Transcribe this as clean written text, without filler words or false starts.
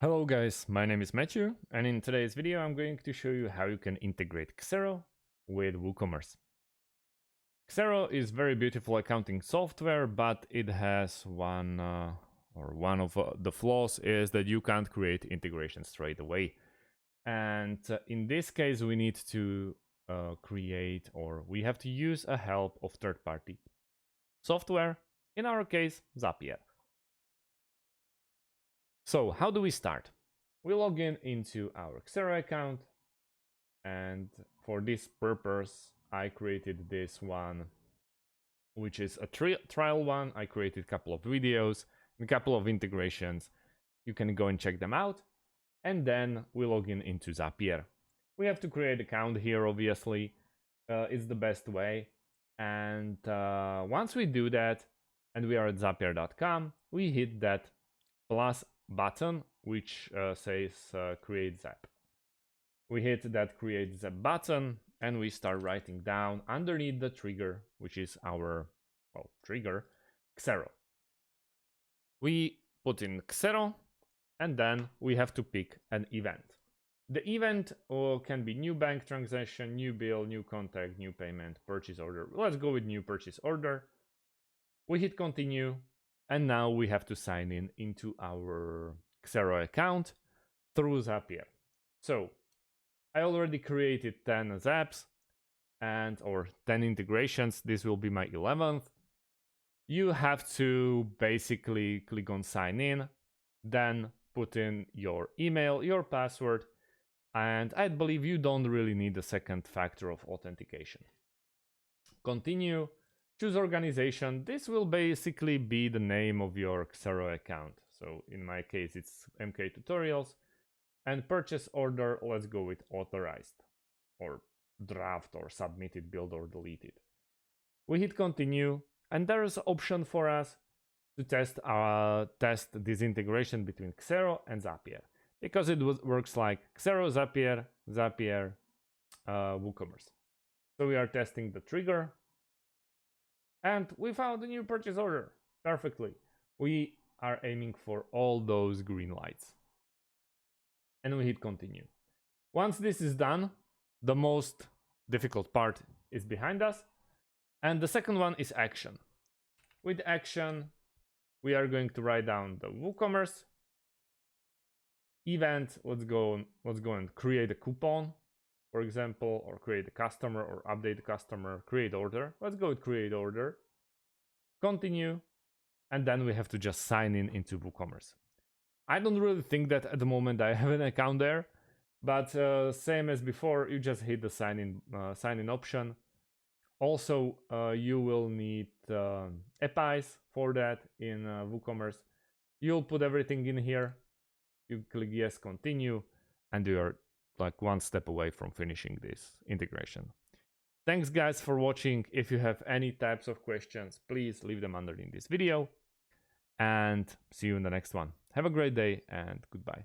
Hello guys, my name is Matthew, and in today's video I'm going to show you how you can integrate Xero with WooCommerce. Xero is very beautiful accounting software, but it has one of the flaws is that you can't create integration straight away. And in this case we need to we have to use a help of third-party software, in our case Zapier. So how do we start? We log into our Xero account, and for this purpose I created this one, which is a trial one. I created a couple of videos, a couple of integrations. You can go and check them out, and then we log into Zapier. We have to create an account here, obviously. It's the best way, and once we do that and we are at zapier.com, we hit that plus button which says create zap. We hit that create zap button and we start writing down underneath the trigger, which is our trigger, Xero. We put in Xero and then we have to pick an event. The event can be new bank transaction, new bill, new contact, new payment, purchase order. Let's go with new purchase order. We hit continue. And now we have to sign into our Xero account through Zapier. So I already created 10 zaps or 10 integrations. This will be my 11th. You have to basically click on sign in, then put in your email, your password, and I believe you don't really need a second factor of authentication. Continue. Choose organization. This will basically be the name of your Xero account. So in my case, it's MK Tutorials. And purchase order, let's go with authorized or draft or submitted, build or deleted. We hit continue, and there is an option for us to test this integration between Xero and Zapier, because it works like Xero, Zapier, Zapier, WooCommerce. So we are testing the trigger. And we found a new purchase order perfectly. We are aiming for all those green lights. And we hit continue. Once this is done, the most difficult part is behind us. And the second one is action. With action, we are going to write down the WooCommerce event. Let's go and create a coupon, for example, or create a customer or update the customer, create order. Let's go with create order, continue, and then we have to just sign into WooCommerce. I don't really think that at the moment I have an account there, but same as before, you just hit the sign in option. Also, you will need APIs for that in WooCommerce. You'll put everything in here. You click yes, continue, and you are like one step away from finishing this integration. Thanks guys for watching. If you have any types of questions, please leave them underneath this video, and see you in the next one. Have a great day and goodbye.